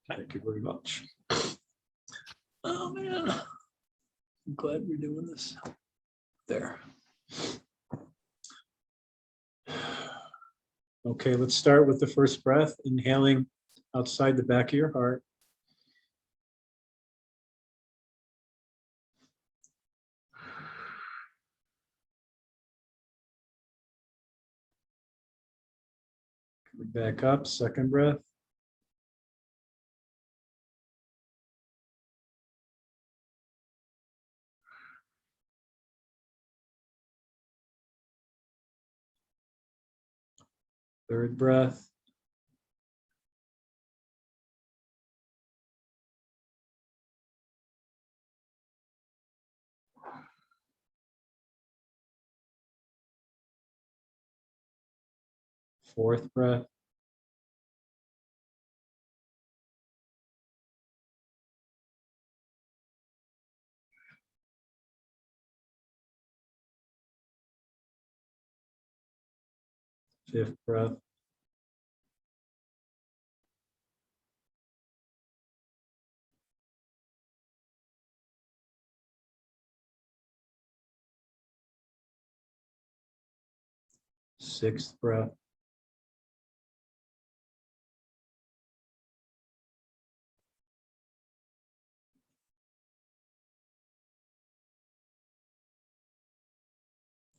Thank you very much. Oh man, I'm glad we're doing this. There. Okay, let's start with the first breath, inhaling outside the back of your heart. Coming back up, second breath. Third breath. Fourth breath. Fifth breath. Sixth breath.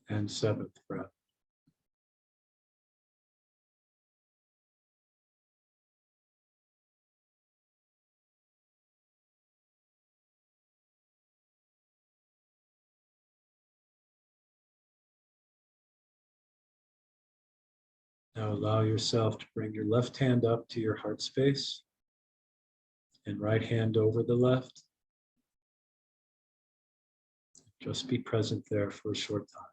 And seventh breath. Now allow yourself to bring your left hand up to your heart space and right hand over the left. Just be present there for a short time.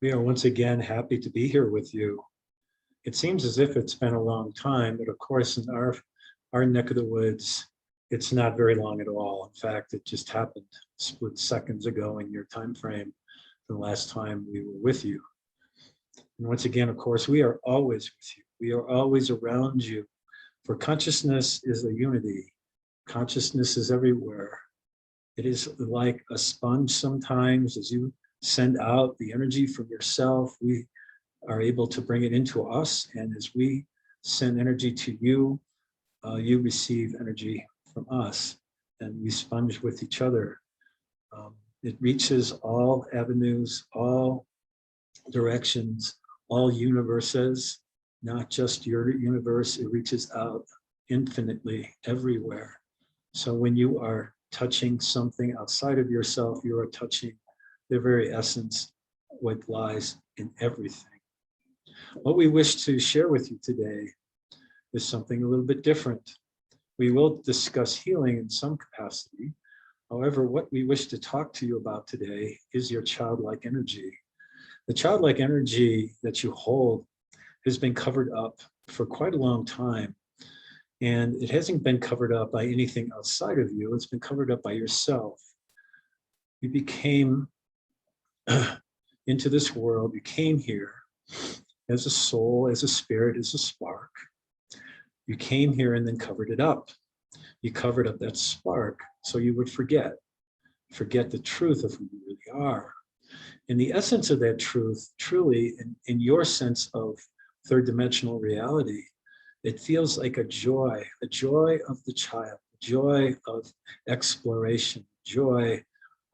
We are once again happy to be here with you. It seems as if it's been a long time, but of course in our neck of the woods, it's not very long at all. In fact, it just happened split seconds ago in your time frame, the last time we were with you. And once again, of course, we are always with you. We are always around you. For consciousness is a unity. Consciousness is everywhere. It is like a sponge sometimes. As you send out the energy from yourself, we are able to bring it into us. And as we send energy to you, you receive energy from us, and we sponge with each other. It reaches all avenues, all directions, all universes, not just your universe. It reaches out infinitely everywhere. So when you are touching something outside of yourself, you are touching the very essence, what lies in everything. What we wish to share with you today is something a little bit different. We will discuss healing in some capacity. However, what we wish to talk to you about today is your childlike energy. The childlike energy that you hold has been covered up for quite a long time. And it hasn't been covered up by anything outside of you. It's been covered up by yourself. You became into this world. You came here as a soul, as a spirit, as a spark. You came here and then covered it up. You covered up that spark so you would forget the truth of who you really are. And the essence of that truth, truly, in your sense of third dimensional reality, it feels like a joy of the child, joy of exploration, joy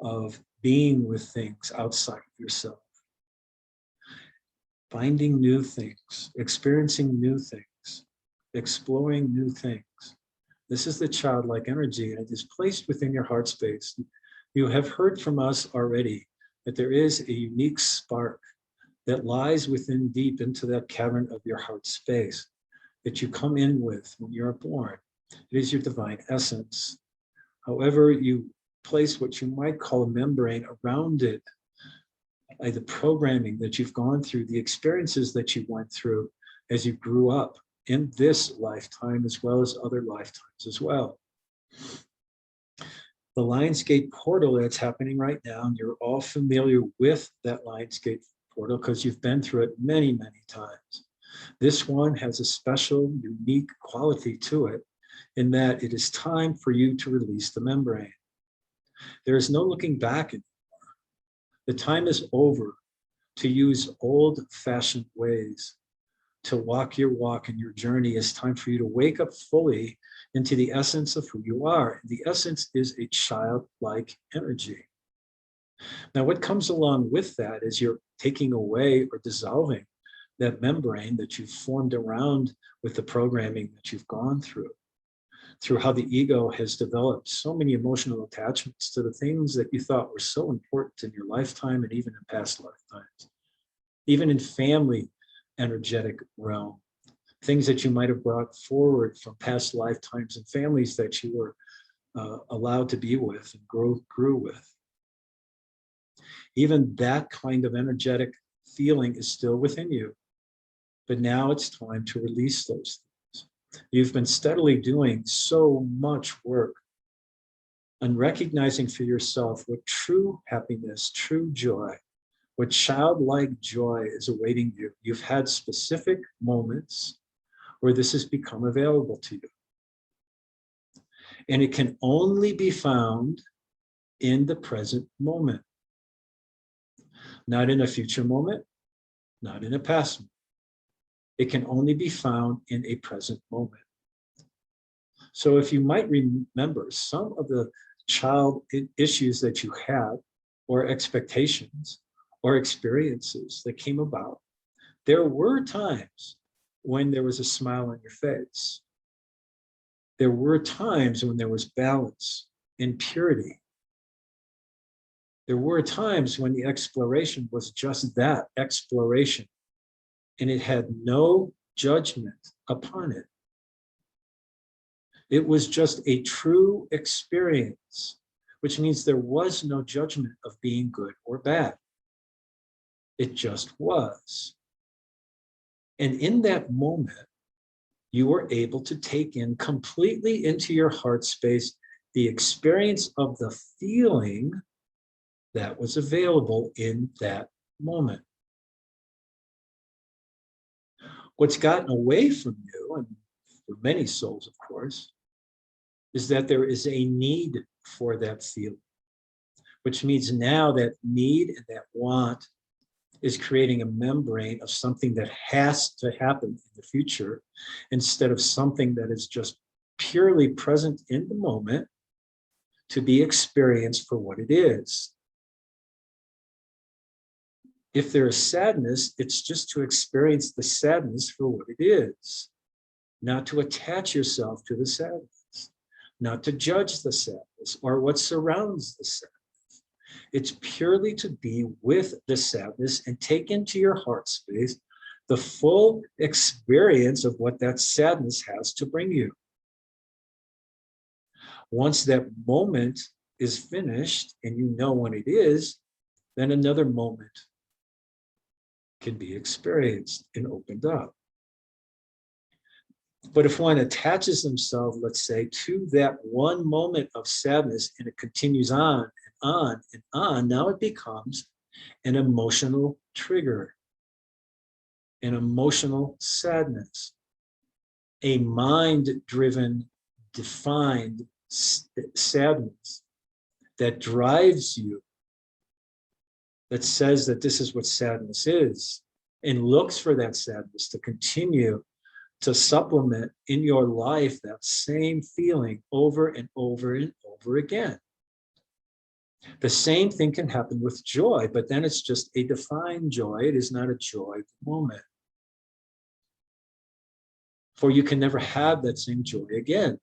of being with things outside of yourself. Finding new things, experiencing new things, exploring new things. This is the childlike energy, and it is placed within your heart space. You have heard from us already that there is a unique spark that lies within deep into that cavern of your heart space that you come in with when you're born. It is your divine essence. However, you place what you might call a membrane around it, like the programming that you've gone through, the experiences that you went through as you grew up in this lifetime, as well as other lifetimes as well. The Lionsgate portal that's happening right now, and you're all familiar with that Lionsgate portal because you've been through it many, many times. This one has a special, unique quality to it in that it is time for you to release the membrane. There is no looking back anymore. The time is over to use old-fashioned ways to walk your walk and your journey. It's time for you to wake up fully into the essence of who you are. The essence is a childlike energy. Now, what comes along with that is you're taking away or dissolving that membrane that you've formed around with the programming that you've gone through how the ego has developed so many emotional attachments to the things that you thought were so important in your lifetime and even in past lifetimes, even in family energetic realm, things that you might have brought forward from past lifetimes and families that you were allowed to be with and grew with. Even that kind of energetic feeling is still within you, but now it's time to release those things. You've been steadily doing so much work on recognizing for yourself what true happiness, true joy, what childlike joy is awaiting you. You've had specific moments where this has become available to you. And it can only be found in the present moment. Not in a future moment, not in a past moment. It can only be found in a present moment. So if you might remember some of the child issues that you had, or expectations, or experiences that came about, there were times when there was a smile on your face. There were times when there was balance and purity. There were times when the exploration was just that, exploration, and it had no judgment upon it. It was just a true experience, which means there was no judgment of being good or bad. It just was. And in that moment, you were able to take in completely into your heart space the experience of the feeling that was available in that moment. What's gotten away from you, and for many souls, of course, is that there is a need for that feeling, which means now that need and that want is creating a membrane of something that has to happen in the future instead of something that is just purely present in the moment to be experienced for what it is. If there is sadness, it's just to experience the sadness for what it is, not to attach yourself to the sadness, not to judge the sadness or what surrounds the sadness. It's purely to be with the sadness and take into your heart space the full experience of what that sadness has to bring you. Once that moment is finished and you know when it is, then another moment can be experienced and opened up. But if one attaches themselves, let's say, to that one moment of sadness and it continues on and on and on, now it becomes an emotional trigger, an emotional sadness, a mind-driven, defined sadness that drives you, that says that this is what sadness is, and looks for that sadness to continue to supplement in your life that same feeling over and over and over again. The same thing can happen with joy, but then it's just a defined joy. It is not a joy of the moment. For you can never have that same joy again.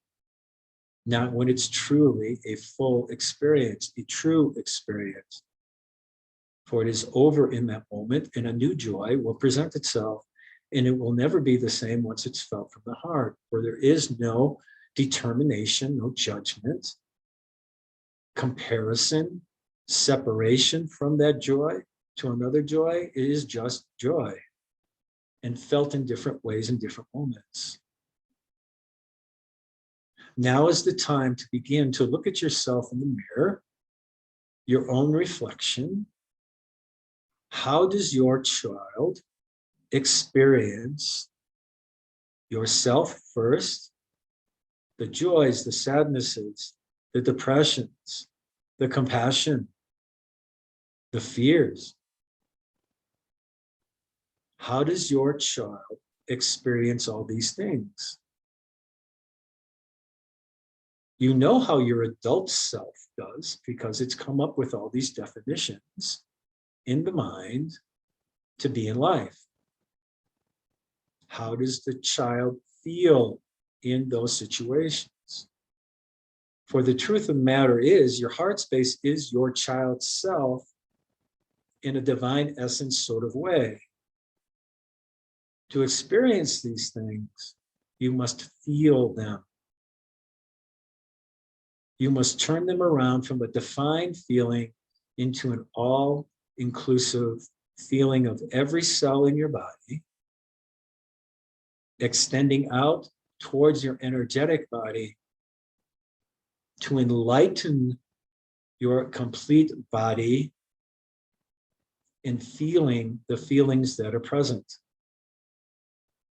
not when it's truly a full experience, a true experience. For it is over in that moment, and a new joy will present itself, and it will never be the same once it's felt from the heart, where there is no determination, no judgment, comparison, separation from that joy to another joy. It is just joy, and felt in different ways in different moments. Now is the time to begin to look at yourself in the mirror, your own reflection. How does your child experience yourself first, the joys, the sadnesses, the depressions, the compassion, the fears? How does your child experience all these things? You know how your adult self does, because it's come up with all these definitions in the mind to be in life. How does the child feel in those situations? For the truth of the matter is, your heart space is your child's self in a divine essence sort of way. To experience these things, you must feel them. You must turn them around from a defined feeling into an all-inclusive feeling of every cell in your body, extending out towards your energetic body to enlighten your complete body in feeling the feelings that are present.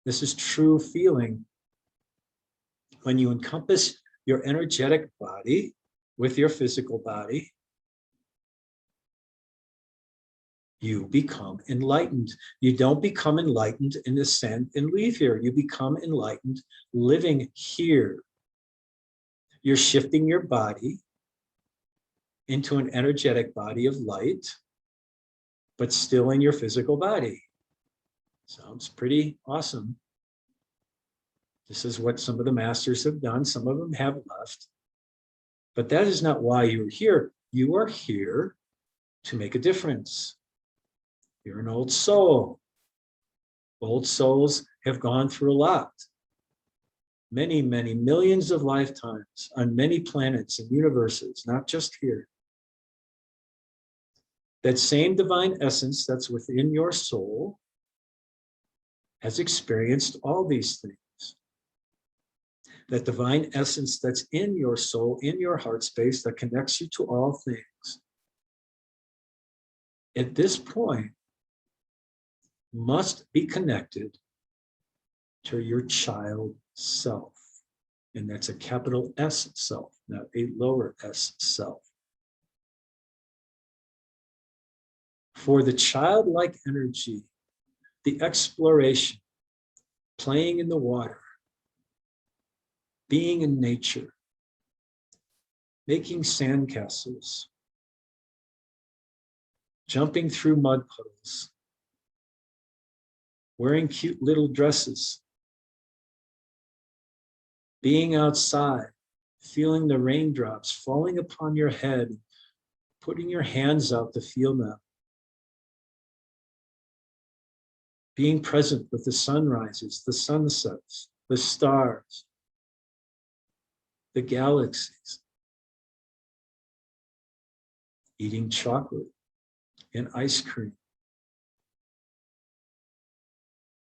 This is true feeling. When you encompass your energetic body with your physical body, you become enlightened. You don't become enlightened and ascend and leave here. You become enlightened living here. You're shifting your body into an energetic body of light, but still in your physical body. Sounds pretty awesome. This is what some of the masters have done. Some of them have left. But that is not why you're here. You are here to make a difference. You're an old soul. Old souls have gone through a lot. Many, many millions of lifetimes on many planets and universes, not just here. That same divine essence that's within your soul has experienced all these things. That divine essence that's in your soul, in your heart space, that connects you to all things. At this point, must be connected to your child self. And that's a capital S self, not a lower s self. For the childlike energy, the exploration, playing in the water, being in nature, making sandcastles, jumping through mud puddles, wearing cute little dresses, being outside, feeling the raindrops falling upon your head, putting your hands out to feel them, being present with the sunrises, the sunsets, the stars, the galaxies, eating chocolate and ice cream,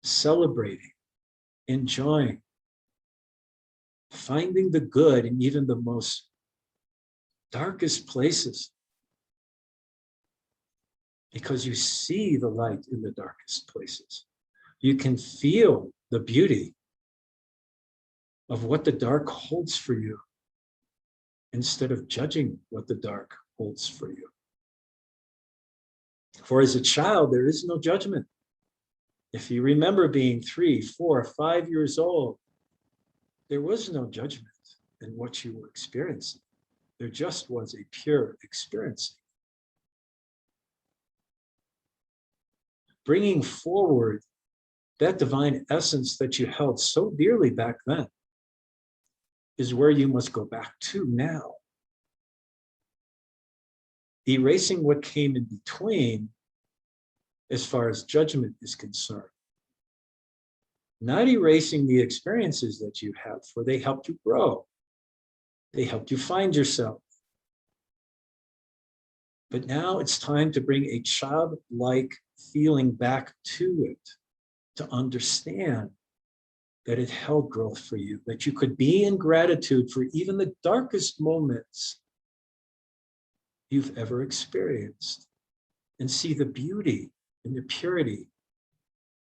celebrating, enjoying, finding the good in even the most darkest places, because you see the light in the darkest places. You can feel the beauty of what the dark holds for you instead of judging what the dark holds for you. For as a child, there is no judgment. If you remember being 3, 4, 5 years old, there was no judgment in what you were experiencing. There just was a pure experiencing. Bringing forward that divine essence that you held so dearly back then, is where you must go back to now. Erasing what came in between as far as judgment is concerned. Not erasing the experiences that you have, for they helped you grow. They helped you find yourself. But now it's time to bring a childlike feeling back to it, to understand that it held growth for you, that you could be in gratitude for even the darkest moments you've ever experienced, and see the beauty and the purity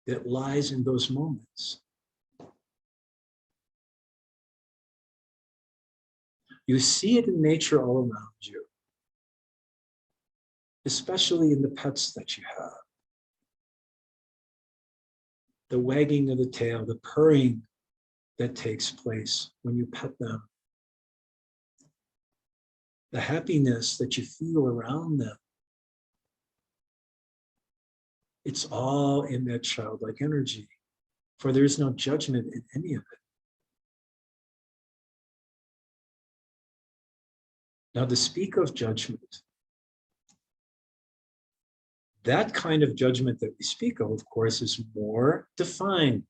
that lies in those moments. You see it in nature all around you, especially in the pets that you have. The wagging of the tail, the purring that takes place when you pet them, the happiness that you feel around them. It's all in that childlike energy, for there is no judgment in any of it. Now, to speak of judgment, that kind of judgment that we speak of course, is more defined.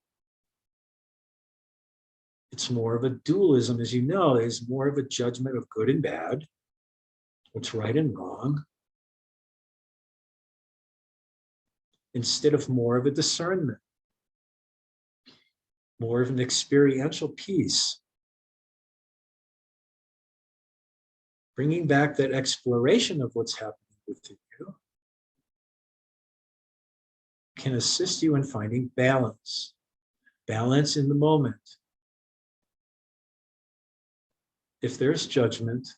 It's more of a dualism, as you know, is more of a judgment of good and bad, what's right and wrong, instead of more of a discernment, more of an experiential piece. Bringing back that exploration of what's happening within you can assist you in finding balance, balance in the moment. If there's judgment,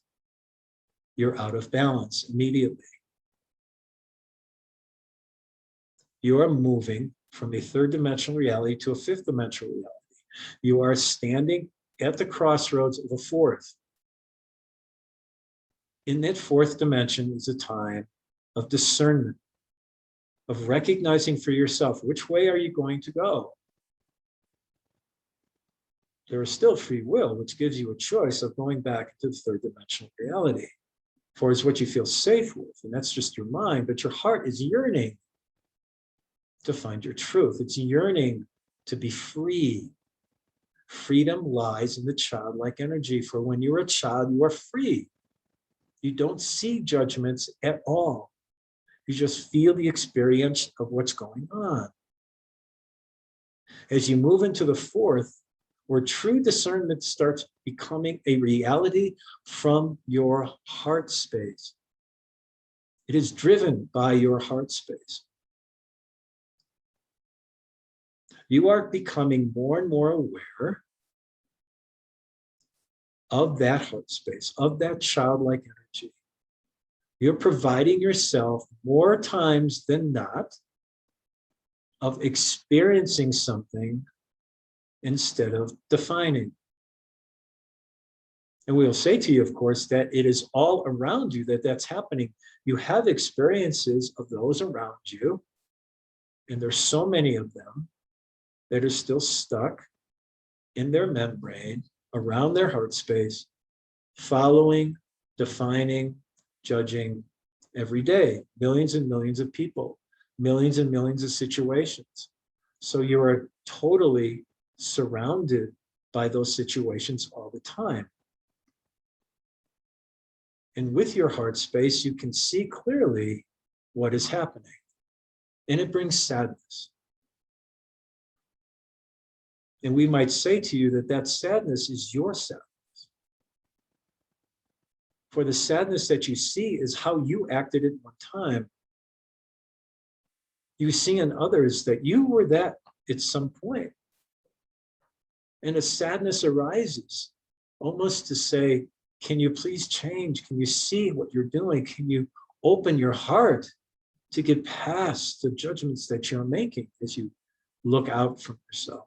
you're out of balance immediately. You are moving from a third dimensional reality to a fifth dimensional reality. You are standing at the crossroads of a fourth. In that fourth dimension is a time of discernment, of recognizing for yourself, which way are you going to go? There is still free will, which gives you a choice of going back to the third dimensional reality. For it's what you feel safe with, and that's just your mind, but your heart is yearning to find your truth. It's yearning to be free. Freedom lies in the childlike energy, for when you're a child, you are free. You don't see judgments at all. You just feel the experience of what's going on. As you move into the fourth, where true discernment starts becoming a reality from your heart space. It is driven by your heart space. You are becoming more and more aware of that heart space, of that childlike energy. You're providing yourself more times than not of experiencing something instead of defining. And we'll say to you, of course, that it is all around you that that's happening. You have experiences of those around you, and there's so many of them that are still stuck in their membrane, around their heart space, following, defining, judging every day. Millions and millions of people, millions and millions of situations. So you are totally surrounded by those situations all the time. And with your heart space, you can see clearly what is happening. And it brings sadness. And we might say to you that that sadness is your sadness. For the sadness that you see is how you acted at one time. You see in others that you were that at some point. And a sadness arises, almost to say, can you please change? Can you see what you're doing? Can you open your heart to get past the judgments that you're making as you look out from yourself?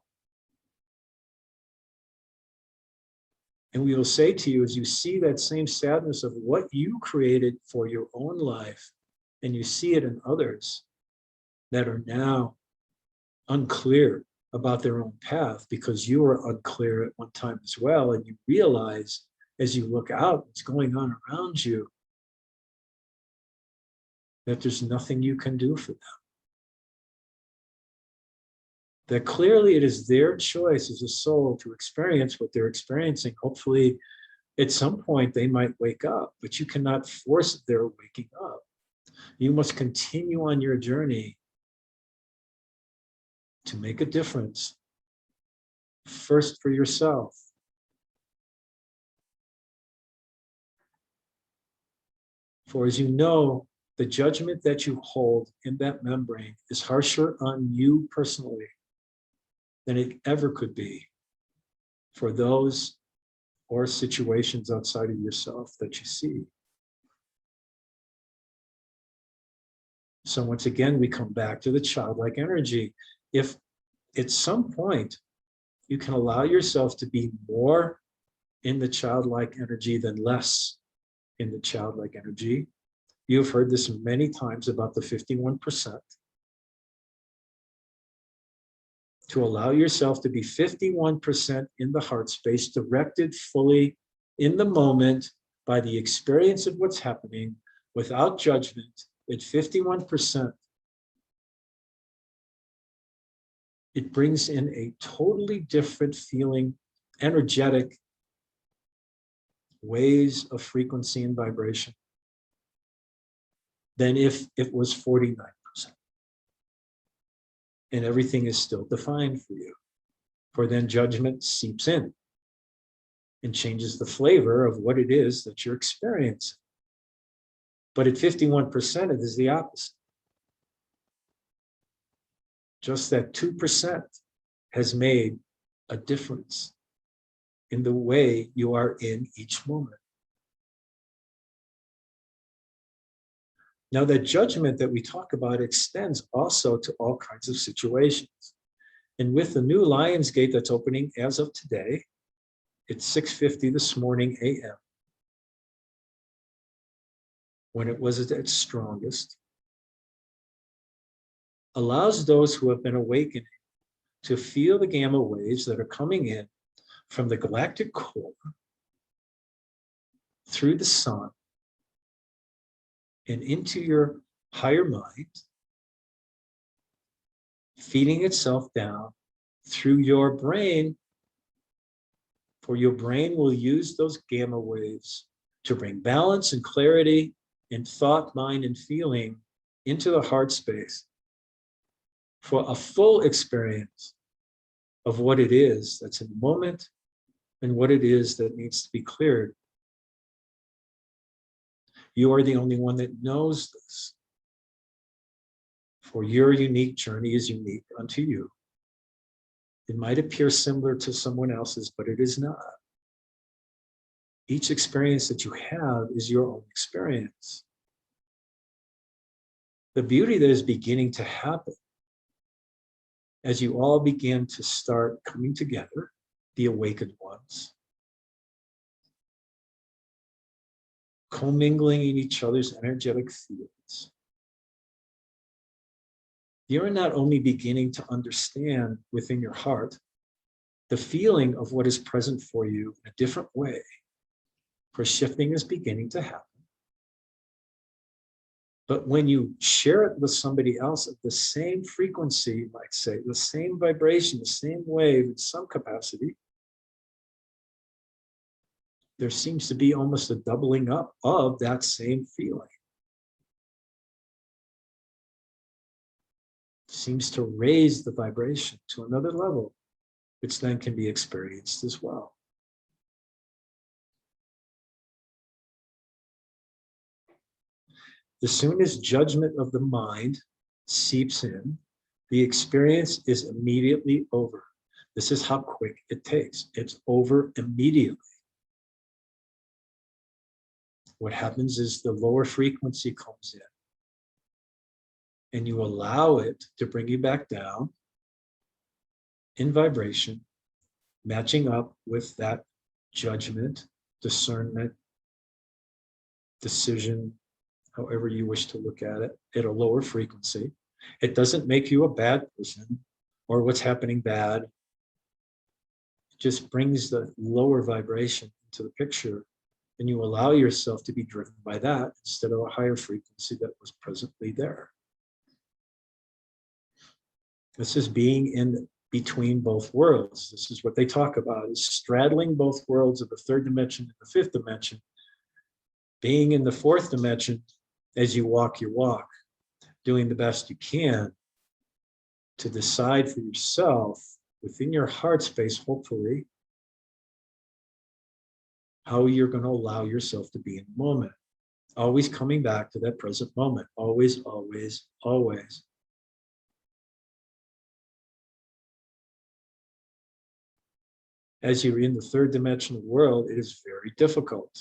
And we will say to you, as you see that same sadness of what you created for your own life, and you see it in others that are now unclear about their own path because you were unclear at one time as well. And you realize as you look out what's going on around you, that there's nothing you can do for them. That clearly it is their choice as a soul to experience what they're experiencing. Hopefully, at some point they might wake up, but you cannot force their waking up. You must continue on your journey to make a difference, first for yourself. For as you know, the judgment that you hold in that membrane is harsher on you personally than it ever could be for those or situations outside of yourself that you see. So once again, we come back to the childlike energy. If at some point you can allow yourself to be more in the childlike energy than less in the childlike energy, you've heard this many times about the 51%. To allow yourself to be 51% in the heart space, directed fully in the moment by the experience of what's happening without judgment, at 51%, it brings in a totally different feeling, energetic waves of frequency and vibration than if it was 49%. And everything is still defined for you. For then judgment seeps in and changes the flavor of what it is that you're experiencing. But at 51%, it is the opposite. Just that 2% has made a difference in the way you are in each moment. Now, that judgment that we talk about extends also to all kinds of situations. And with the new Lion's Gate that's opening as of today, it's 6:50 this morning a.m., when it was at its strongest, allows those who have been awakening to feel the gamma waves that are coming in from the galactic core through the sun and into your higher mind, feeding itself down through your brain, for your brain will use those gamma waves to bring balance and clarity in thought, mind, and feeling into the heart space for a full experience of what it is that's in the moment and what it is that needs to be cleared. You are the only one that knows this. For your unique journey is unique unto you. It might appear similar to someone else's, but it is not. Each experience that you have is your own experience. The beauty that is beginning to happen as you all begin to start coming together, the awakened ones, commingling in each other's energetic fields, you're not only beginning to understand within your heart the feeling of what is present for you in a different way, for shifting is beginning to happen. But when you share it with somebody else at the same frequency, you might say, the same vibration, the same wave in some capacity, there seems to be almost a doubling up of that same feeling. Seems to raise the vibration to another level, which then can be experienced as well. As soon as judgment of the mind seeps in, the experience is immediately over. This is how quick it takes. It's over immediately. What happens is the lower frequency comes in, and you allow it to bring you back down in vibration, matching up with that judgment, discernment, decision, however you wish to look at it, at a lower frequency. It doesn't make you a bad person or what's happening bad. It just brings the lower vibration into the picture, and you allow yourself to be driven by that instead of a higher frequency that was presently there. This is being in between both worlds. This is what they talk about, is straddling both worlds of the third dimension and the fifth dimension. Being in the fourth dimension as you walk your walk, doing the best you can to decide for yourself within your heart space, hopefully, how you're going to allow yourself to be in the moment. Always coming back to that present moment. Always, always, always. As you're in the third dimensional world, it is very difficult,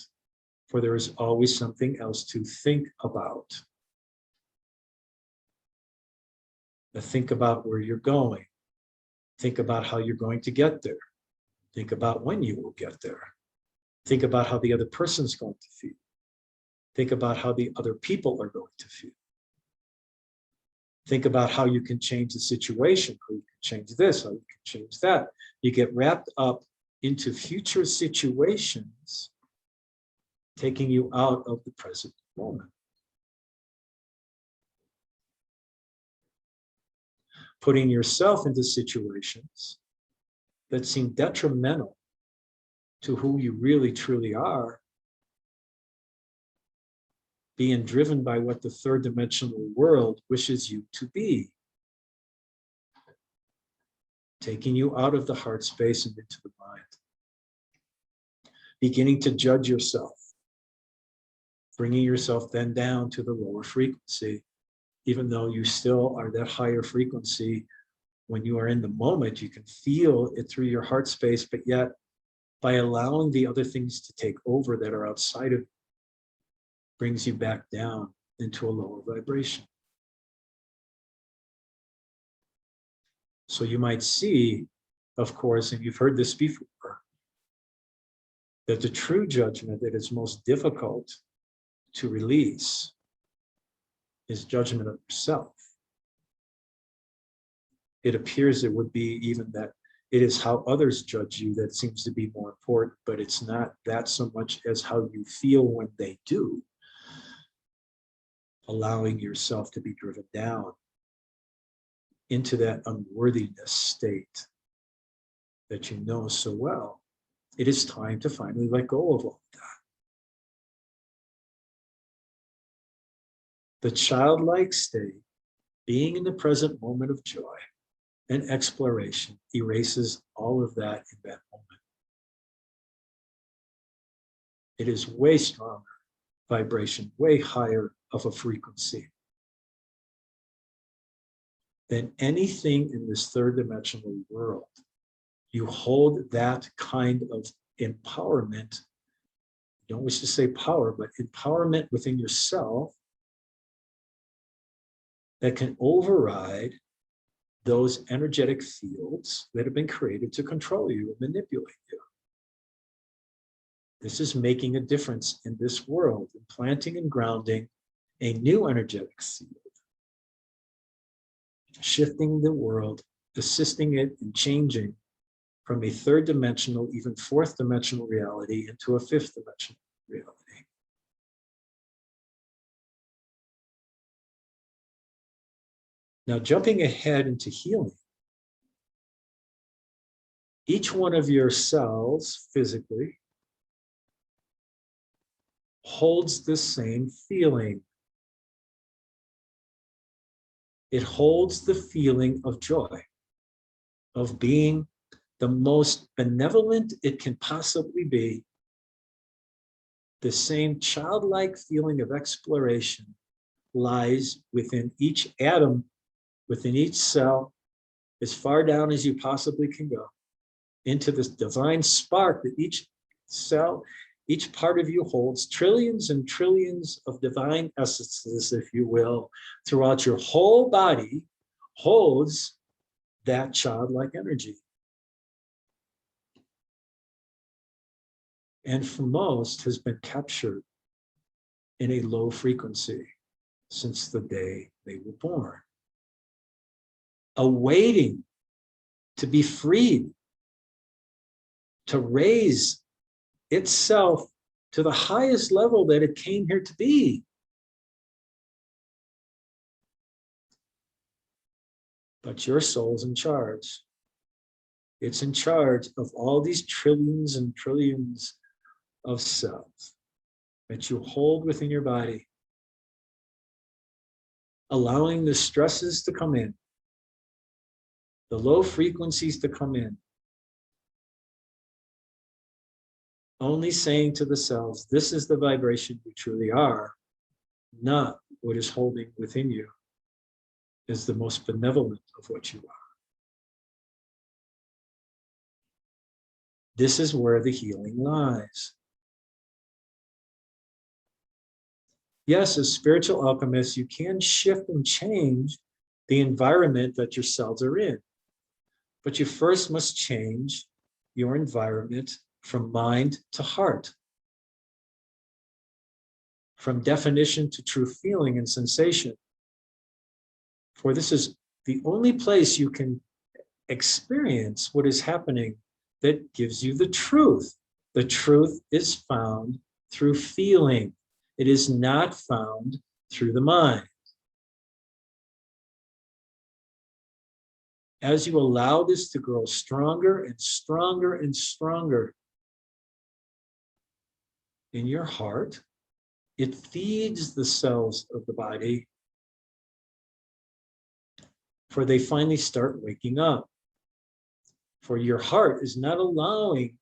for there is always something else to think about. Think about where you're going. Think about how you're going to get there. Think about when you will get there. Think about how the other person's going to feel. Think about how the other people are going to feel. Think about how you can change the situation, how you can change this, how you can change that. You get wrapped up into future situations, taking you out of the present moment. Putting yourself into situations that seem detrimental to who you really truly are, being driven by what the third dimensional world wishes you to be, taking you out of the heart space and into the mind, beginning to judge yourself, bringing yourself then down to the lower frequency, even though you still are that higher frequency. When you are in the moment, you can feel it through your heart space, but yet by allowing the other things to take over that are outside of you, brings you back down into a lower vibration. So you might see, of course, and you've heard this before, that the true judgment that is most difficult to release is judgment of yourself. It appears it would be even that it is how others judge you that seems to be more important, but it's not that so much as how you feel when they do. Allowing yourself to be driven down into that unworthiness state that you know so well. It is time to finally let go of all of that. The childlike state, being in the present moment of joy and exploration, erases all of that in that moment. It is way stronger vibration, way higher of a frequency than anything in this third dimensional world. You hold that kind of empowerment. I don't wish to say power, but empowerment within yourself that can override those energetic fields that have been created to control you and manipulate you. This is making a difference in this world, implanting and grounding a new energetic field, shifting the world, assisting it in changing from a third dimensional, even fourth dimensional reality into a fifth dimensional reality. Now, jumping ahead into healing, each one of your cells physically holds the same feeling. It holds the feeling of joy, of being the most benevolent it can possibly be. The same childlike feeling of exploration lies within each atom, within each cell, as far down as you possibly can go, into this divine spark that each cell, each part of you holds, trillions and trillions of divine essences, if you will, throughout your whole body, holds that childlike energy. And for most has been captured in a low frequency since the day they were born, awaiting to be freed, to raise itself to the highest level that it came here to be. But your soul's in charge. It's in charge of all these trillions and trillions of cells that you hold within your body, allowing the stresses to come in, the low frequencies to come in, only saying to the cells, this is the vibration you truly are, not what is holding within you is the most benevolent of what you are. This is where the healing lies. Yes, as spiritual alchemists, you can shift and change the environment that your cells are in. But you first must change your environment from mind to heart, from definition to true feeling and sensation. For this is the only place you can experience what is happening that gives you the truth. The truth is found through feeling. It is not found through the mind. As you allow this to grow stronger and stronger and stronger in your heart, it feeds the cells of the body, for they finally start waking up. For your heart is not allowing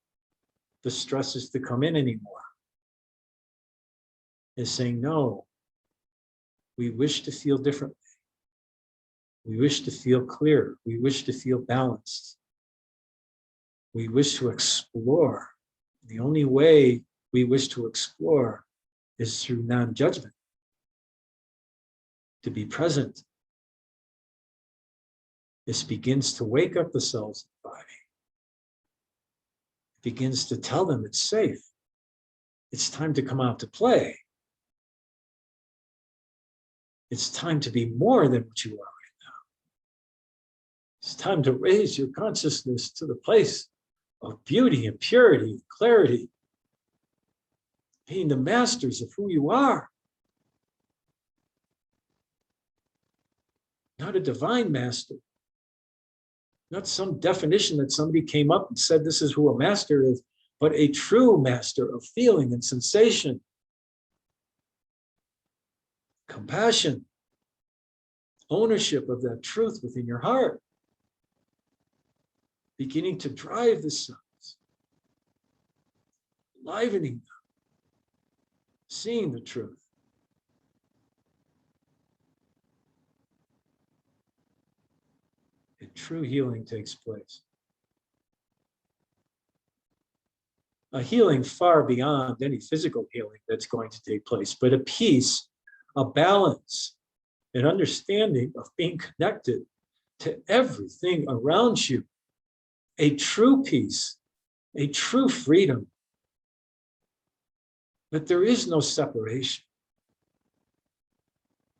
the stresses to come in anymore. It's saying, no, we wish to feel differently. We wish to feel clear. We wish to feel balanced. We wish to explore. The only way we wish to explore is through non-judgment. To be present. This begins to wake up the cells of the body. It begins to tell them it's safe. It's time to come out to play. It's time to be more than what you are right now. It's time to raise your consciousness to the place of beauty and purity and clarity, being the masters of who you are. Not a divine master, not some definition that somebody came up and said this is who a master is, but a true master of feeling and sensation, compassion, ownership of that truth within your heart, beginning to drive the cells, livening them, seeing the truth. And true healing takes place. A healing far beyond any physical healing that's going to take place, but a peace, a balance, an understanding of being connected to everything around you, a true peace, a true freedom, that there is no separation,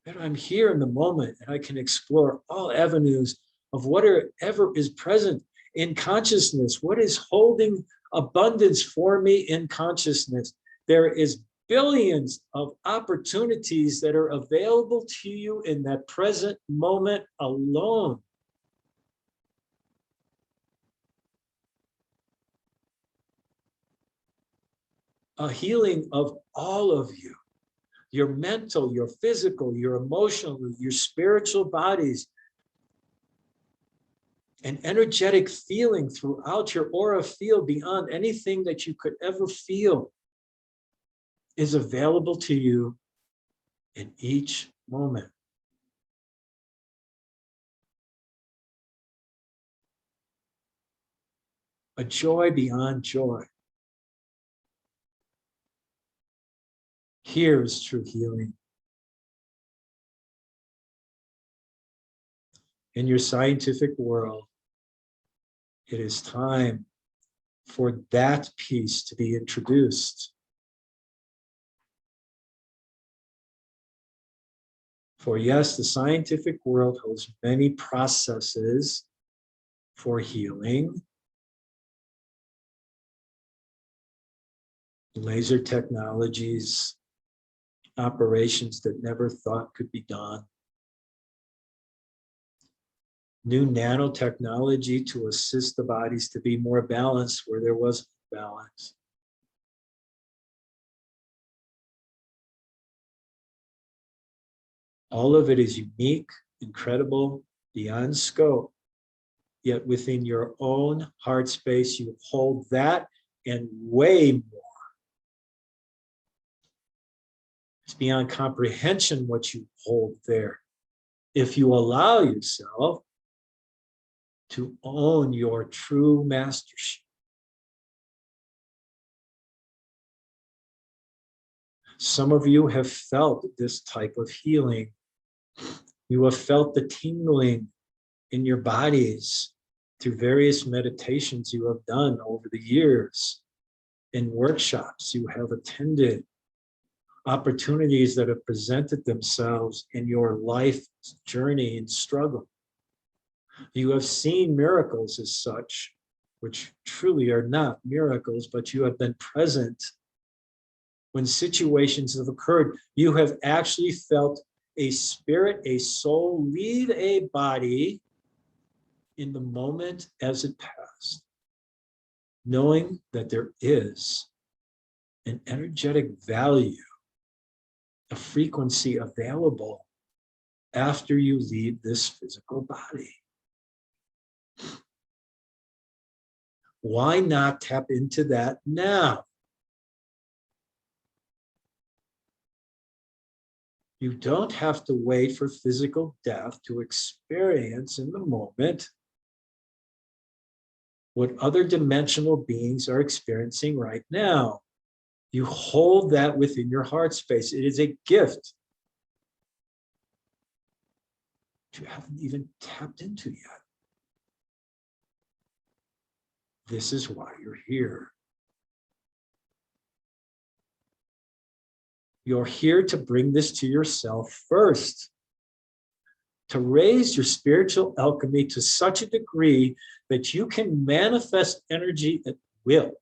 that I'm here in the moment and I can explore all avenues of whatever is present in consciousness, what is holding abundance for me in consciousness. There is billions of opportunities that are available to you in that present moment alone. A healing of all of you, your mental, your physical, your emotional, your spiritual bodies, an energetic feeling throughout your aura field beyond anything that you could ever feel is available to you in each moment. A joy beyond joy. Here is true healing. In your scientific world, it is time for that piece to be introduced. For yes, the scientific world holds many processes for healing, laser technologies, operations that never thought could be done, new nanotechnology to assist the bodies to be more balanced where there wasn't balance. All of it is unique, incredible, beyond scope. Yet within your own heart space, you hold that and way more. It's beyond comprehension what you hold there. If you allow yourself to own your true mastership. Some of you have felt this type of healing. You have felt the tingling in your bodies through various meditations you have done over the years, in workshops you have attended, opportunities that have presented themselves in your life journey and struggle. You have seen miracles as such, which truly are not miracles, but you have been present when situations have occurred. You have actually felt a spirit, a soul leave a body in the moment as it passed, knowing that there is an energetic value, a frequency available after you leave this physical body. Why not tap into that now? You don't have to wait for physical death to experience in the moment what other dimensional beings are experiencing right now. You hold that within your heart space. It is a gift you haven't even tapped into yet. This is why you're here. You're here to bring this to yourself first, to raise your spiritual alchemy to such a degree that you can manifest energy at will.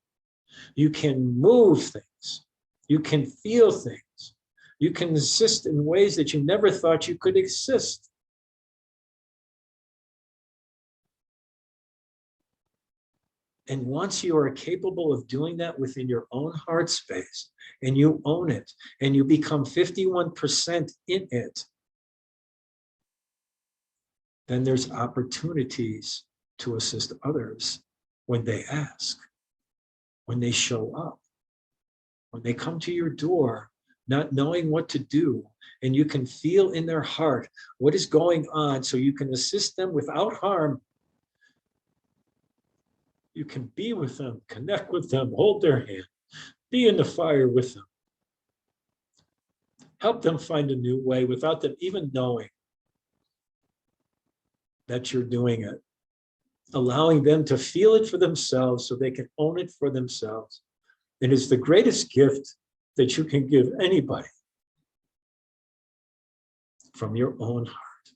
You can move things. You can feel things. You can exist in ways that you never thought you could exist. And once you are capable of doing that within your own heart space, and you own it, and you become 51% in it, then there's opportunities to assist others when they ask, when they show up, when they come to your door, not knowing what to do, and you can feel in their heart what is going on so you can assist them without harm. You can be with them, connect with them, hold their hand, be in the fire with them. Help them find a new way without them even knowing that you're doing it. Allowing them to feel it for themselves so they can own it for themselves. It is the greatest gift that you can give anybody from your own heart.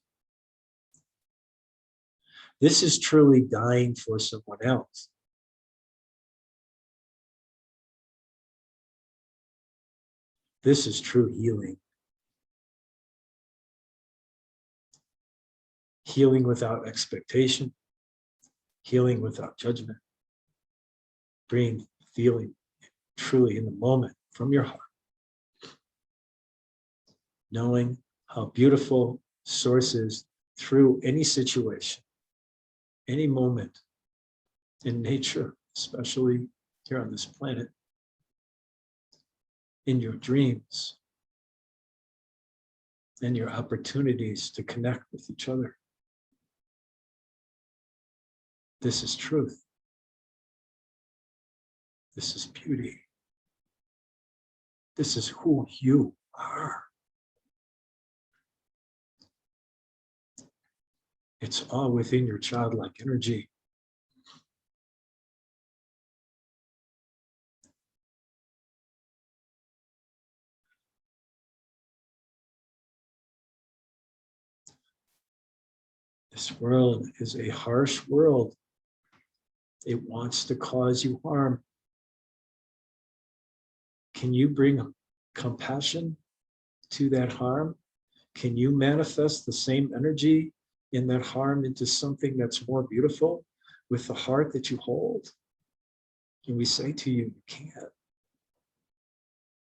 This is truly dying for someone else. This is true healing. Healing without expectation, healing without judgment, feeling truly in the moment from your heart, knowing how beautiful Source is through any situation, any moment in nature, especially here on this planet, in your dreams, and your opportunities to connect with each other. This is truth. This is beauty. This is who you are. It's all within your childlike energy. This world is a harsh world. It wants to cause you harm. Can you bring compassion to that harm? Can you manifest the same energy in that harm into something that's more beautiful with the heart that you hold? And we say to you, you can't.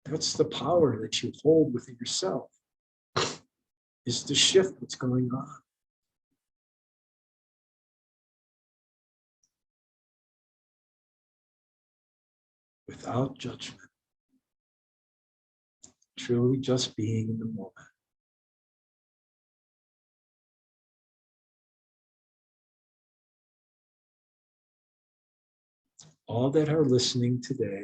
That's the power that you hold within yourself, is to shift what's going on. Without judgment. Truly just being in the moment. All that are listening today,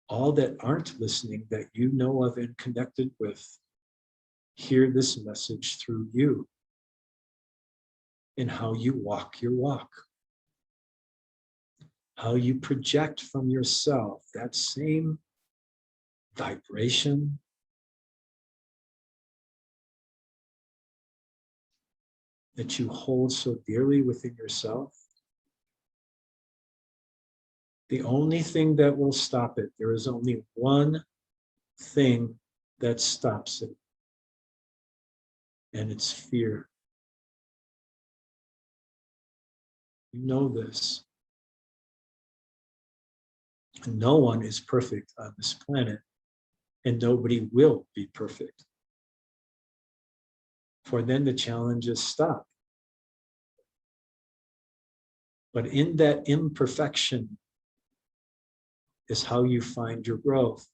all that aren't listening that you know of and connected with, hear this message through you in how you walk your walk, how you project from yourself that same vibration, that you hold so dearly within yourself. The only thing that will stop it, there is only one thing that stops it, and it's fear. You know this. No one is perfect on this planet, and nobody will be perfect. For then the challenges stop. But in that imperfection is how you find your growth.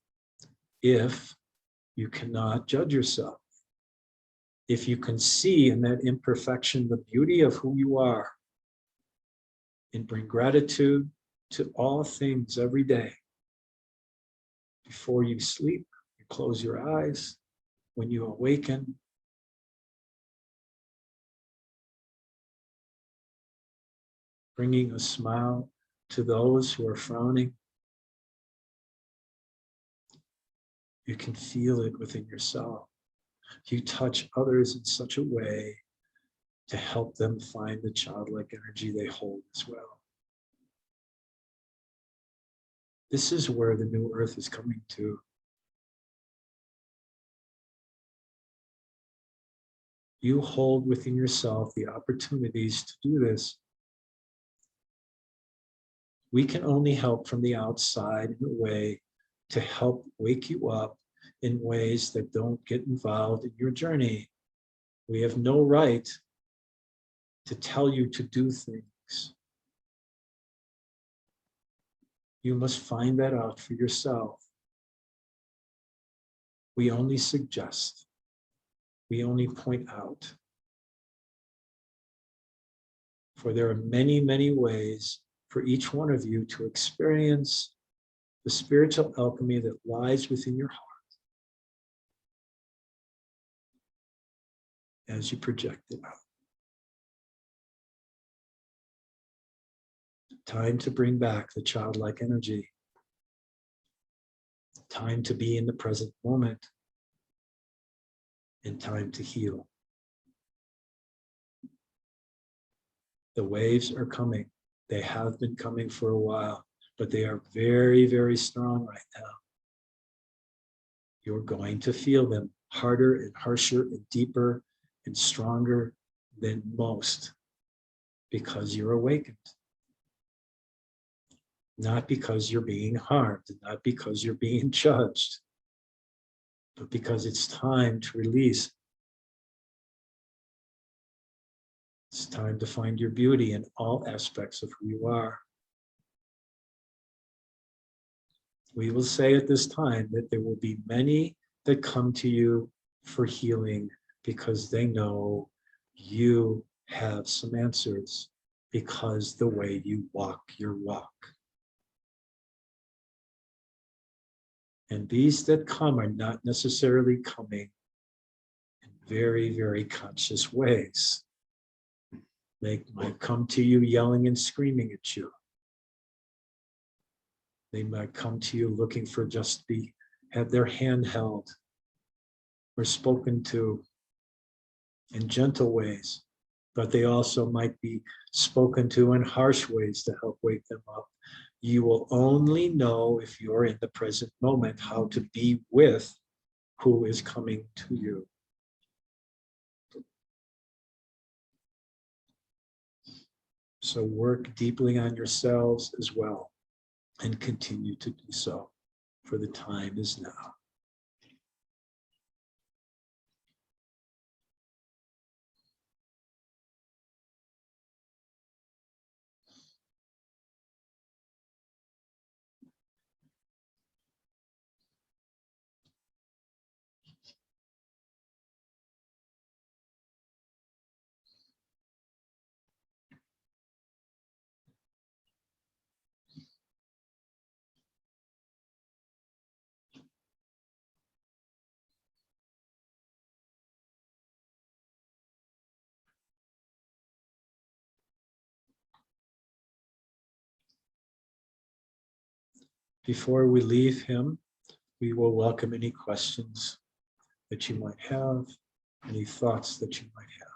If you cannot judge yourself, if you can see in that imperfection the beauty of who you are, and bring gratitude to all things every day. Before you sleep, you close your eyes. When you awaken, bringing a smile to those who are frowning. You can feel it within yourself. You touch others in such a way to help them find the childlike energy they hold as well. This is where the new earth is coming to. You hold within yourself the opportunities to do this. We can only help from the outside in a way to help wake you up in ways that don't get involved in your journey. We have no right to tell you to do things. You must find that out for yourself. We only suggest. We only point out. For there are many, many ways for each one of you to experience the spiritual alchemy that lies within your heart as you project it out. Time to bring back the childlike energy. Time to be in the present moment. And time to heal. The waves are coming. They have been coming for a while, but they are very, very strong right now. You're going to feel them harder and harsher and deeper and stronger than most because you're awakened. Not because you're being harmed, not because you're being judged, but because it's time to release. It's time to find your beauty in all aspects of who you are. We will say at this time that there will be many that come to you for healing because they know you have some answers because the way you walk your walk. And these that come are not necessarily coming in very, very conscious ways. They might come to you yelling and screaming at you. They might come to you looking for just have their hand held or spoken to in gentle ways. but they also might be spoken to in harsh ways to help wake them up. You will only know if you're in the present moment how to be with who is coming to you. So work deeply on yourselves as well, and continue to do so, for the time is now. Before we leave him, we will welcome any questions that you might have, any thoughts that you might have.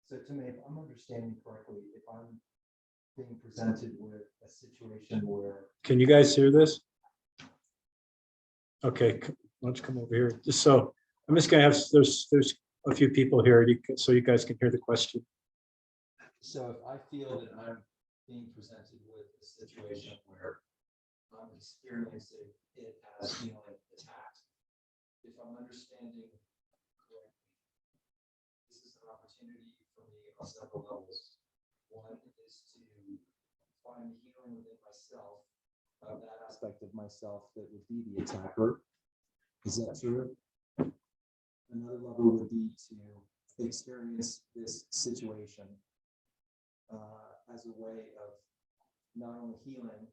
So to me, if I'm understanding correctly, if I'm being presented with a situation where, Can you guys hear this? Okay, why don't you come over here? Just so, I'm just gonna have, there's a few people here, so you guys can hear the question. so if I feel that I'm being presented with a situation where I'm experiencing it as feeling attacked, if I'm understanding correctly, this is an opportunity for me on several levels. One is to find healing within myself of that aspect of myself that would be the attacker. Is that true? Another level would be to experience this situation as a way of not only healing,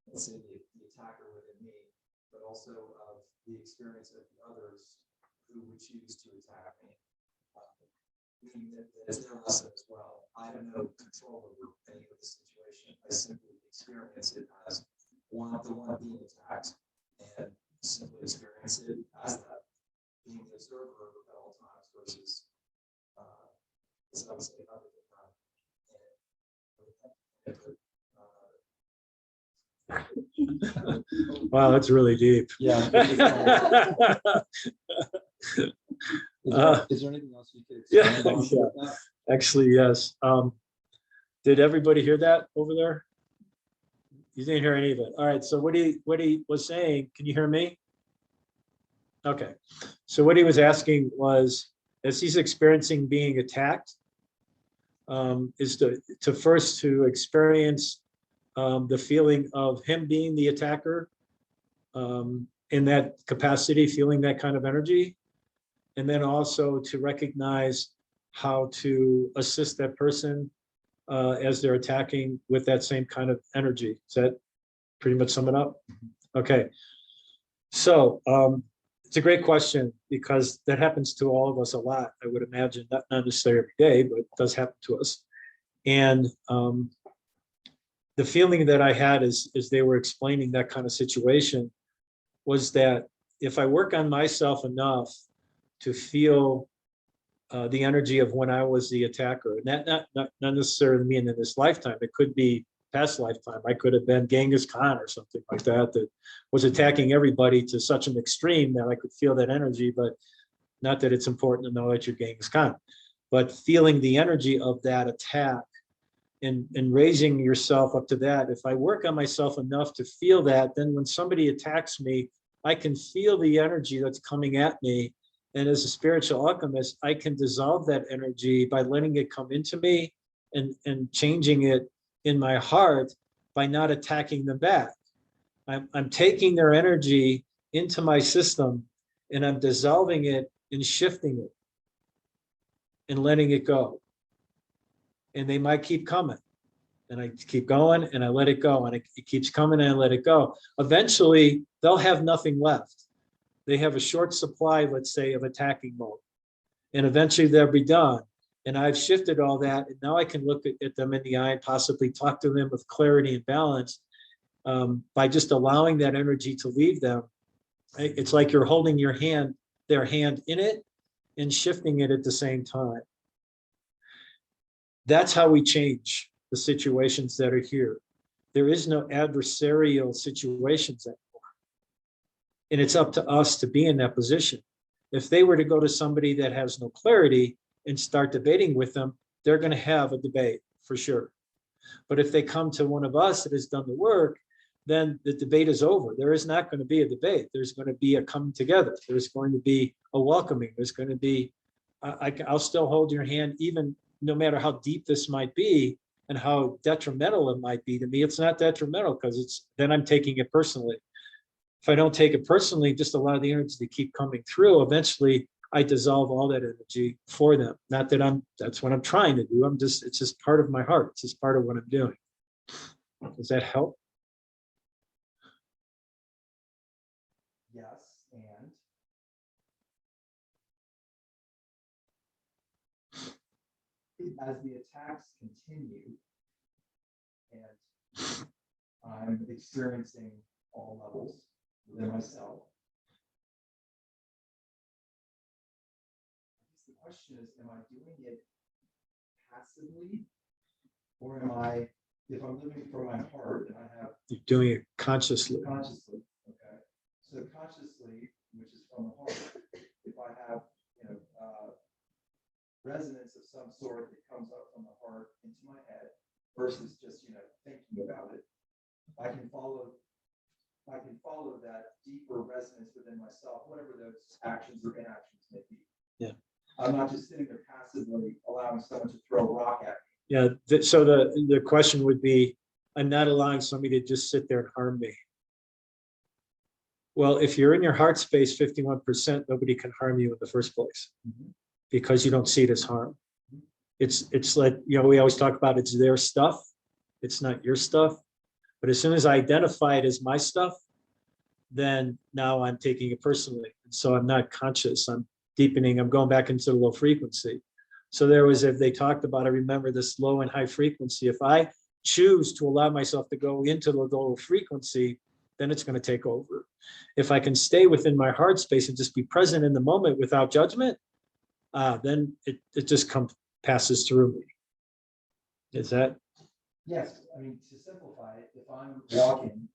let's say, the attacker within me, but also of the experience of the others who would choose to attack me. Meaning that it's their lesson as well. I have no control over any of the situation. I simply experience it as the one being attacked, and simply experience it as that, being the observer at all times versus, as I would say, other than Wow, that's really deep. Yeah. Is there anything else you could expand on with that? Actually, yes. Did everybody hear that over there? You didn't hear any of it. All right. So what he was saying, can you hear me? Okay. So what he was asking was, as he's experiencing being attacked, is to first to experience the feeling of him being the attacker, in that capacity, feeling that kind of energy, and then also to recognize how to assist that person as they're attacking with that same kind of energy. Does that pretty much sum it up? Okay. So it's a great question because that happens to all of us a lot, I would imagine, not necessarily every day, but it does happen to us. And the feeling that I had as they were explaining that kind of situation was that if I work on myself enough to feel the energy of when I was the attacker, and not necessarily me in this lifetime, it could be past lifetime. I could have been Genghis Khan or something like that, that was attacking everybody to such an extreme that I could feel that energy, but not that it's important to know that you're Genghis Khan, but feeling the energy of that attack and raising yourself up to that. If I work on myself enough to feel that, then when somebody attacks me, I can feel the energy that's coming at me. And as a spiritual alchemist, I can dissolve that energy by letting it come into me and changing it in my heart by not attacking them back. I'm taking their energy into my system and I'm dissolving it and shifting it and letting it go. And they might keep coming. And I keep going and I let it go. And it keeps coming and I let it go. Eventually, they'll have nothing left. They have a short supply, let's say, of attacking mode. And eventually they'll be done. And I've shifted all that. And now I can look at them in the eye and possibly talk to them with clarity and balance by just allowing that energy to leave them. It's like you're holding their hand in it and shifting it at the same time. That's how we change the situations that are here. There is no adversarial situations anymore. And it's up to us to be in that position. If they were to go to somebody that has no clarity and start debating with them, they're going to have a debate for sure. But if they come to one of us that has done the work, then the debate is over. There is not going to be a debate. There's going to be a coming together. There's going to be a welcoming. There's going to be, I'll still hold your hand, even no matter how deep this might be and how detrimental it might be to me. It's not detrimental because then I'm taking it personally. If I don't take it personally, just allow the energy to keep coming through. Eventually, I dissolve all that energy for them. Not that that's what I'm trying to do. It's just part of my heart. It's just part of what I'm doing. Does that help? Yes, and as the attacks continue and I'm experiencing all levels within myself, I guess the question is, am I doing it passively, or if I'm living from my heart and I have... You're doing it consciously. Consciously, okay. So consciously, which is from the heart, if I have, resonance of some sort that comes up from the heart into my head versus just, thinking about it, I can follow that deeper resonance within myself, whatever those actions or inactions may be. Yeah. I'm not just sitting there passively allowing someone to throw a rock at me. Yeah. So the question would be, I'm not allowing somebody to just sit there and harm me. Well, if you're in your heart space, 51%, nobody can harm you in the first place because you don't see it as harm. It's like, we always talk about it's their stuff. It's not your stuff. But as soon as I identify it as my stuff, then now I'm taking it personally. And so I'm not conscious. I'm deepening. I'm going back into the low frequency. So if they talked about, I remember this low and high frequency. If I choose to allow myself to go into the low frequency, then it's going to take over. If I can stay within my heart space and just be present in the moment without judgment, then it just passes through me. Is that? Yes. I mean, to simplify it, if I'm walking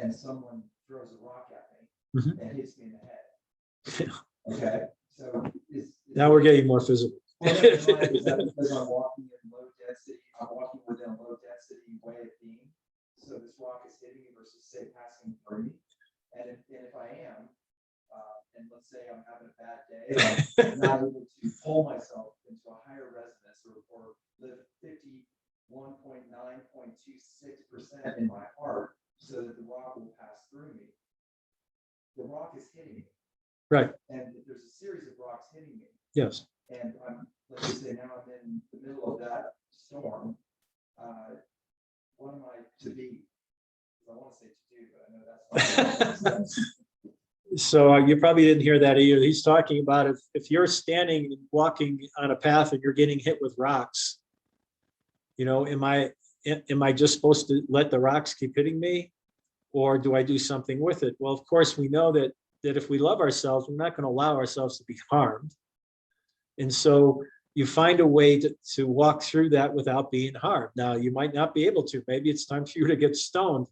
and someone throws a rock at me and hits me in the head, okay, so now we're getting more physical. Well, because I'm walking in low density, I'm walking within a low density way of being. So this rock is hitting me versus say passing through me. And if I am, and let's say I'm having a bad day, I'm not able to pull myself into a higher resonance or live 51.9.26% in my heart so that the rock will pass through me. The rock is hitting me. Right. And there's a series of rocks hitting me. Yes. And let's just say now I'm in the middle of that storm, what am I to be? I want to say to do, but I know that's not. So you probably didn't hear that either. He's talking about if you're standing and walking on a path and you're getting hit with rocks, am I just supposed to let the rocks keep hitting me, or do I do something with it? Well, of course, we know that if we love ourselves, we're not going to allow ourselves to be harmed. And so you find a way to walk through that without being harmed. Now, you might not be able to. Maybe it's time for you to get stoned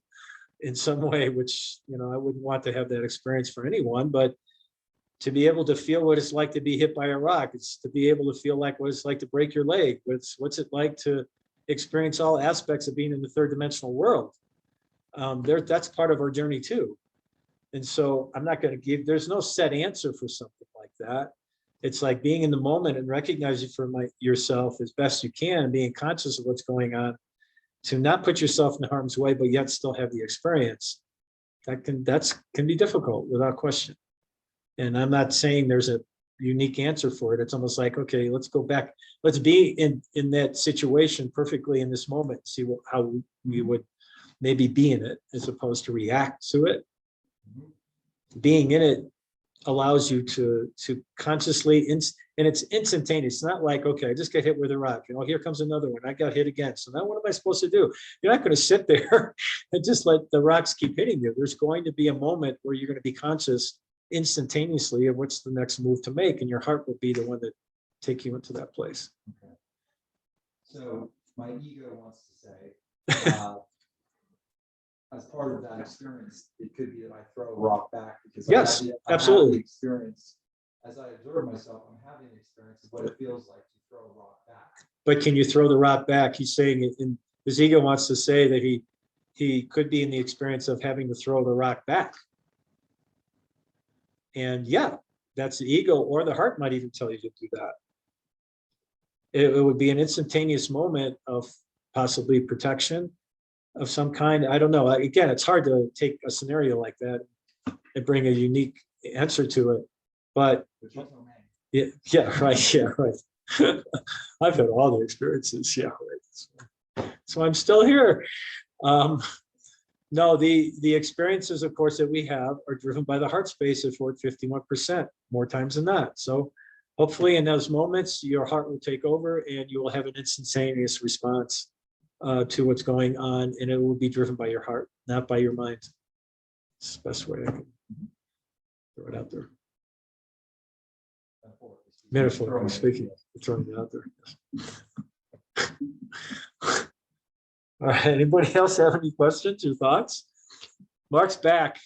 in some way, which, I wouldn't want to have that experience for anyone, but to be able to feel what it's like to be hit by a rock, it's to be able to feel like what it's like to break your leg. What's it like to experience all aspects of being in the third dimensional world? That's part of our journey too. And so I'm not going to there's no set answer for something like that. It's like being in the moment and recognizing for yourself as best you can, and being conscious of what's going on, to not put yourself in harm's way, but yet still have the experience. That can be difficult without question. And I'm not saying there's a unique answer for it. It's almost like, okay, let's go back. Let's be in that situation perfectly in this moment, see how we would maybe be in it as opposed to react to it. Being in it allows you to consciously, and it's instantaneous. It's not like, okay, I just got hit with a rock. Here comes another one. I got hit again. So now what am I supposed to do? You're not going to sit there and just let the rocks keep hitting you. There's going to be a moment where you're going to be conscious instantaneously of what's the next move to make, and your heart will be the one that take you into that place. Okay. So my ego wants to say, as part of that experience, it could be that I throw a rock back because yes, I absolutely. have the experience. As I observe myself, I'm having the experience of what it feels like to throw a rock back. But can you throw the rock back? He's saying his ego wants to say that he could be in the experience of having to throw the rock back. And yeah, that's the ego, or the heart might even tell you to do that. It would be an instantaneous moment of possibly protection of some kind. I don't know. Again, it's hard to take a scenario like that and bring a unique answer to it. But yeah, right. I've had all the experiences. Yeah, right. So I'm still here. No, the experiences, of course, that we have are driven by the heart space at 51%, more times than not. So hopefully in those moments, your heart will take over and you will have an instantaneous response to what's going on, and it will be driven by your heart, not by your mind. It's the best way I can throw it out there. Metaphorically speaking, throwing it out there. All right, anybody else have any questions or thoughts? Mark's back.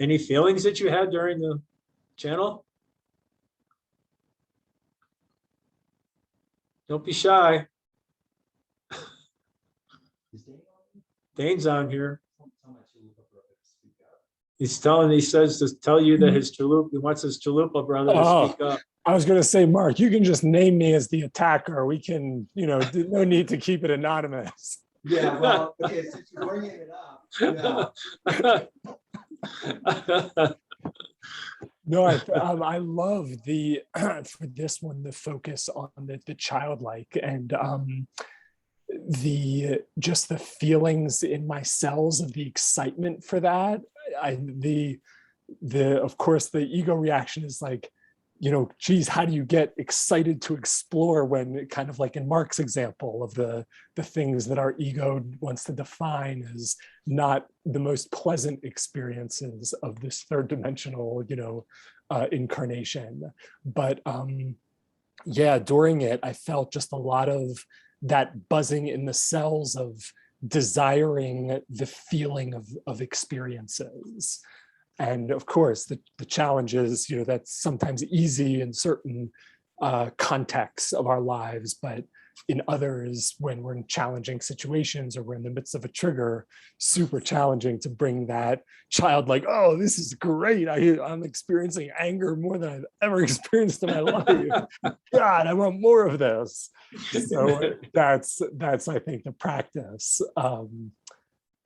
Any feelings that you had during the channel? Don't be shy. Dane's on here. He says to tell you that he wants his chalupa brother to speak up. I was going to say, Mark, you can just name me as the attacker. We can, no need to keep it anonymous. Yeah, well, okay, since you're bringing it up. Yeah. No, I love for this one, the focus on the childlike, and just the feelings in my cells of the excitement for that. Of course, the ego reaction is like, geez, how do you get excited to explore when, kind of like in Mark's example of the things that our ego wants to define as not the most pleasant experiences of this third dimensional, incarnation. But yeah, during it, I felt just a lot of that buzzing in the cells of desiring the feeling of experiences. And of course, the challenge is, that's sometimes easy in certain contexts of our lives, but in others, when we're in challenging situations or we're in the midst of a trigger, super challenging to bring that childlike, oh, this is great. I'm experiencing anger more than I've ever experienced in my life. God, I want more of this. So that's I think the practice.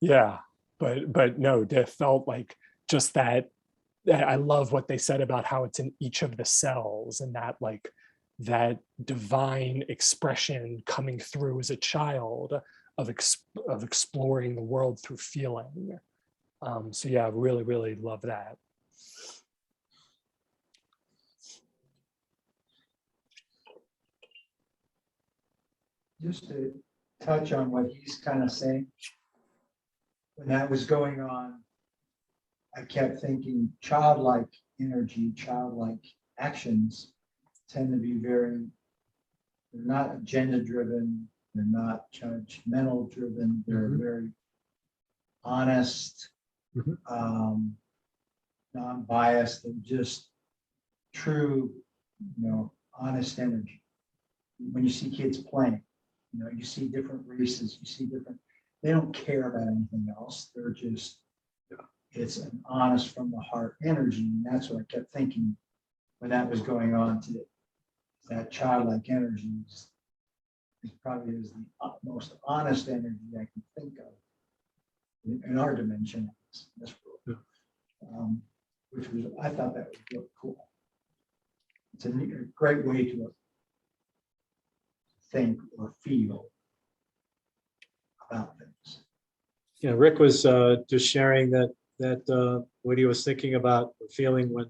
Yeah. but no, it felt like just that. I love what they said about how it's in each of the cells, and that like that divine expression coming through as a child of exploring the world through feeling. So yeah, really, really love that. Just to touch on what he's kind of saying, when that was going on, I kept thinking childlike energy, childlike actions tend to be they're not agenda driven, they're not judgmental driven, they're very honest, non-biased, and just true, honest energy. When you see kids playing, you see different races, they don't care about anything else. They're just, it's an honest from the heart energy. And that's what I kept thinking when that was going on today. That childlike energy is probably the most honest energy I can think of in our dimension, in this world. Which was, I thought that was really cool. It's a great way to think or feel about things. Yeah, Rick was just sharing that what he was thinking about, or feeling when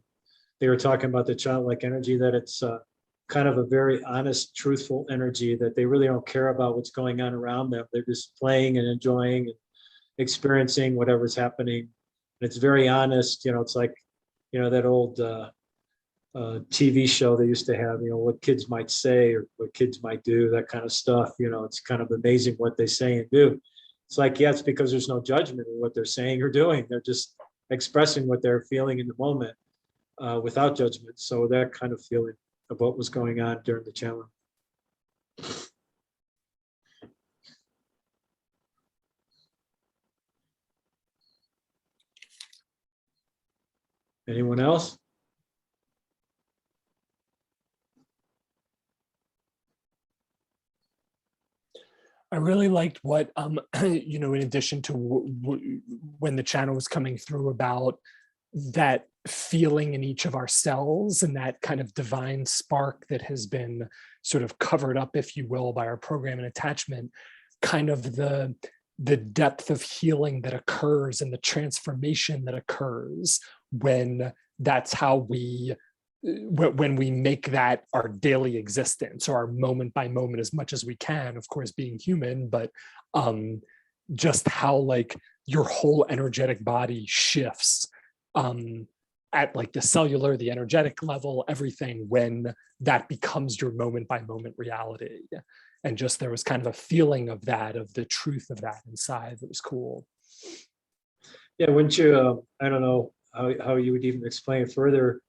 they were talking about the childlike energy, that it's kind of a very honest, truthful energy, that they really don't care about what's going on around them. They're just playing and enjoying and experiencing whatever's happening. And it's very honest. It's like, that old TV show they used to have, what kids might say or what kids might do, that kind of stuff. It's kind of amazing what they say and do. It's like, yeah, it's because there's no judgment in what they're saying or doing. They're just expressing what they're feeling in the moment without judgment. So that kind of feeling of what was going on during the challenge. Anyone else? I really liked what, in addition to when the channel was coming through about that feeling in each of our cells and that kind of divine spark that has been sort of covered up, if you will, by our program and attachment, kind of the depth of healing that occurs and the transformation that occurs when that's how when we make that our daily existence or our moment by moment as much as we can, of course, being human, but just how like your whole energetic body shifts at like the cellular, the energetic level, everything, when that becomes your moment by moment reality. And just there was kind of a feeling of that, of the truth of that inside, that was cool. Yeah, wouldn't you, I don't know how you would even explain it further.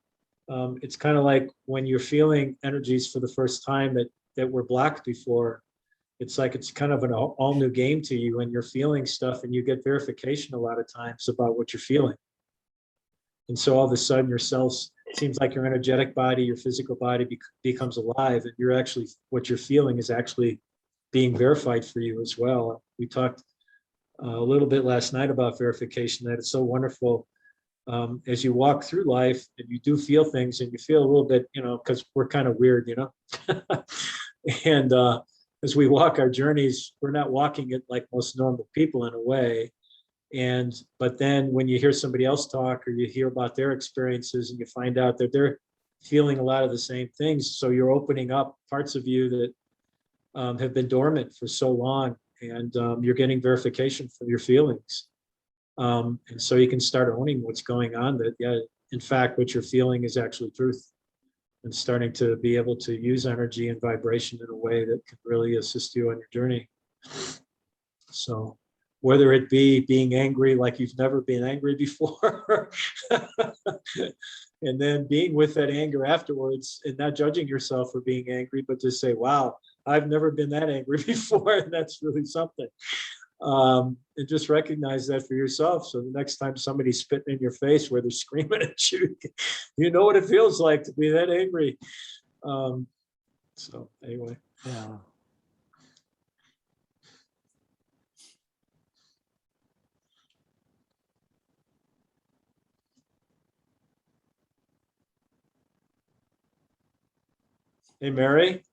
It's kind of like when you're feeling energies for the first time that were blocked before. It's like it's kind of an all new game to you, and you're feeling stuff, and you get verification a lot of times about what you're feeling. And so all of a sudden your cells, it seems like your energetic body, your physical body becomes alive, and you're actually, what you're feeling is actually being verified for you as well. We talked a little bit last night about verification, that it's so wonderful. As you walk through life and you do feel things, and you feel a little bit, because we're kind of weird, and as we walk our journeys, we're not walking it like most normal people in a way. But then when you hear somebody else talk, or you hear about their experiences, and you find out that they're feeling a lot of the same things, so you're opening up parts of you that have been dormant for so long, and you're getting verification for your feelings. And so you can start owning what's going on, that, yeah, in fact, what you're feeling is actually truth, and starting to be able to use energy and vibration in a way that can really assist you on your journey. So whether it be being angry like you've never been angry before, and then being with that anger afterwards, and not judging yourself for being angry, but just say, wow, I've never been that angry before, and that's really something. And just recognize that for yourself. So the next time somebody's spitting in your face where they're screaming at you, you know what it feels like to be that angry. So anyway. Hey, Mary.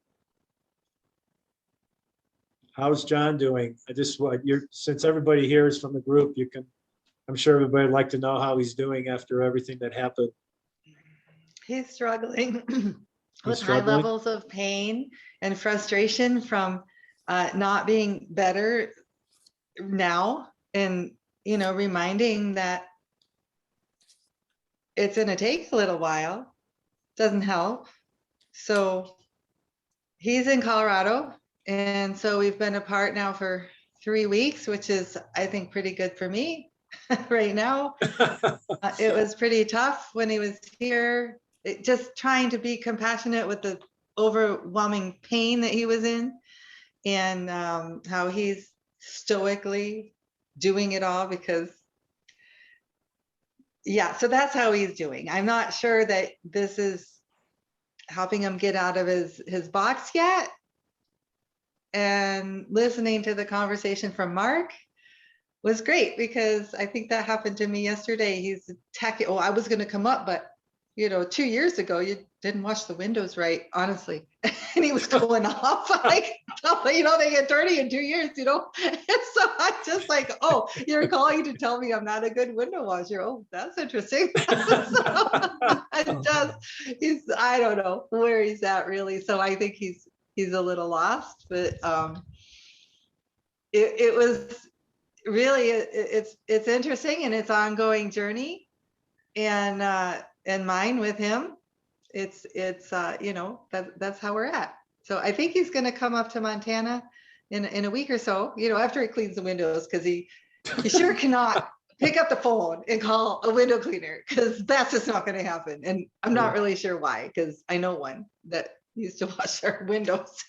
How's John doing? I just want since everybody here is from the group, I'm sure everybody would like to know how he's doing after everything that happened. He's struggling with high struggling? levels of pain and frustration from not being better now, and reminding that it's going to take a little while doesn't help. So he's in Colorado, and so we've been apart now for 3 weeks, which is, I think, pretty good for me right now. It was pretty tough when he was here, just trying to be compassionate with the overwhelming pain that he was in, and how he's stoically doing it all because, yeah, so that's how he's doing. I'm not sure that this is helping him get out of his box yet. And listening to the conversation from Mark was great, because I think that happened to me yesterday. He's attacking, oh, I was going to come up, but 2 years ago, you didn't wash the windows right, honestly. And he was going off like, they get dirty in 2 years, And so I'm just like, oh, you're calling to tell me I'm not a good window washer. Oh, that's interesting. I don't know where he's at really. So I think he's a little lost, but it was really, it's interesting, and it's ongoing journey, and mine with him. It's that's how we're at. So I think he's going to come up to Montana in a week or so, after he cleans the windows, because he sure cannot pick up the phone and call a window cleaner, because that's just not going to happen. And I'm not really sure why, because I know one that used to wash our windows.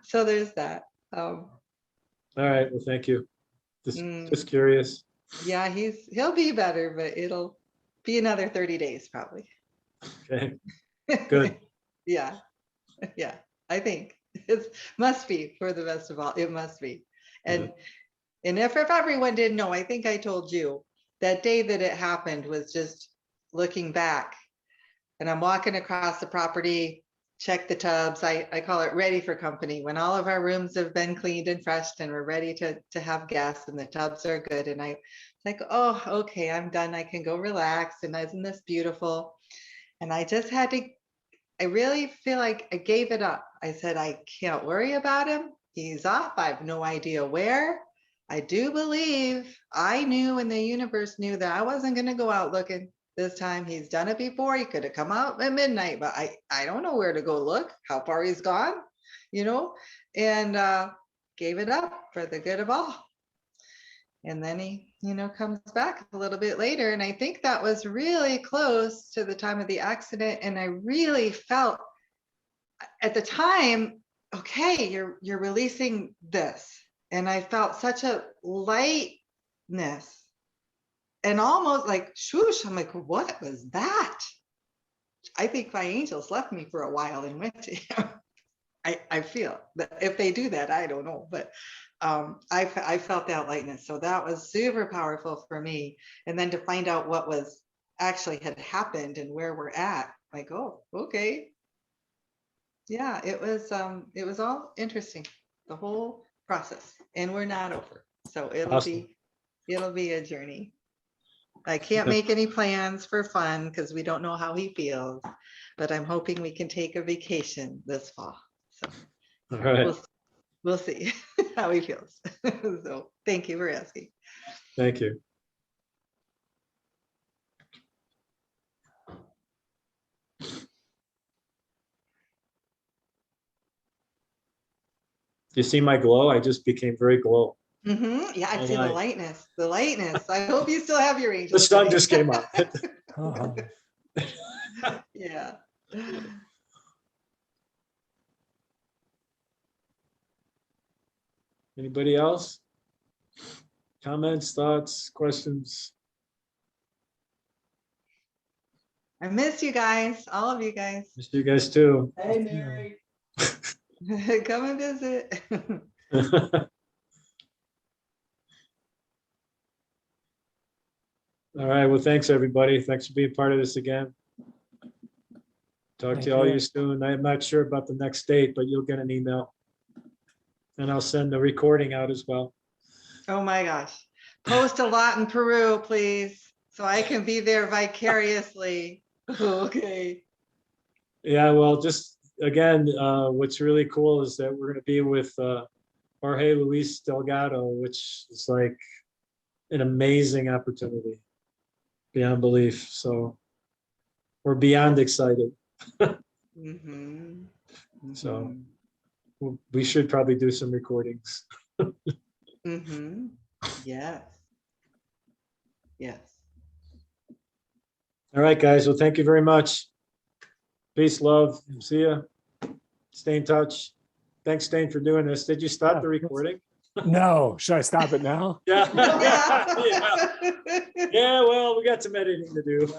so there's that. All right, well, thank you. Just Mm. curious. Yeah, he'll be better, but it'll be another 30 days probably. Okay, good. Yeah, I think it must be, for the best of all. It must be. And if everyone didn't know, I think I told you that day that it happened was just looking back, and I'm walking across the property, check the tubs. I call it ready for company, when all of our rooms have been cleaned and freshed and we're ready to have guests and the tubs are good. And I like, oh, okay, I'm done. I can go relax. And isn't this beautiful? And I just I really feel like I gave it up. I said, I can't worry about him. He's off. I have no idea where. I do believe I knew, and the universe knew, that I wasn't going to go out looking this time. He's done it before. He could have come out at midnight, but I don't know where to go look, how far he's gone, and gave it up for the good of all. And then he, comes back a little bit later. And I think that was really close to the time of the accident. And I really felt at the time, okay, you're releasing this. And I felt such a lightness, and almost like swoosh. I'm like, what was that? I think my angels left me for a while and went to him. I feel that if they do that, I don't know, but I felt that lightness. So that was super powerful for me. And then to find out what was actually had happened and where we're at, like, oh, okay. Yeah, it was all interesting, the whole process, and we're not over. So Awesome. it'll be a journey. I can't make any plans for fun because we don't know how he feels, but I'm hoping we can take a vacation this fall. So All right, we'll see how he feels. So thank you for asking. thank you. You see my glow? I just became very glow. Yeah, I Oh, see my. the lightness. The lightness. I hope you still have your The angels. sun today. just came up. Yeah. Anybody else? Comments, thoughts, questions? I miss you guys, all of you guys. Miss you guys too. Hey, Mary. Come and visit. All right, well, thanks, everybody. Thanks for being part of this again. Talk Thank to all you. you soon. I'm not sure about the next date, but you'll get an email. And I'll send the recording out as well. Oh my gosh. Post a lot in Peru, please, so I can be there vicariously. Okay. Yeah, well, just again, what's really cool is that we're going to be with Jorge Luis Delgado, which is like an amazing opportunity, beyond belief. So we're beyond excited. Mhm. So we should probably do some recordings. Mhm. Yes. Yes. All right, guys. Well, thank you very much. Peace, love. See ya. Stay in touch. Thanks, Stain, for doing this. Did you stop the recording? No, should I stop it now? Yeah. Yeah. Yeah, well, we got some editing to do.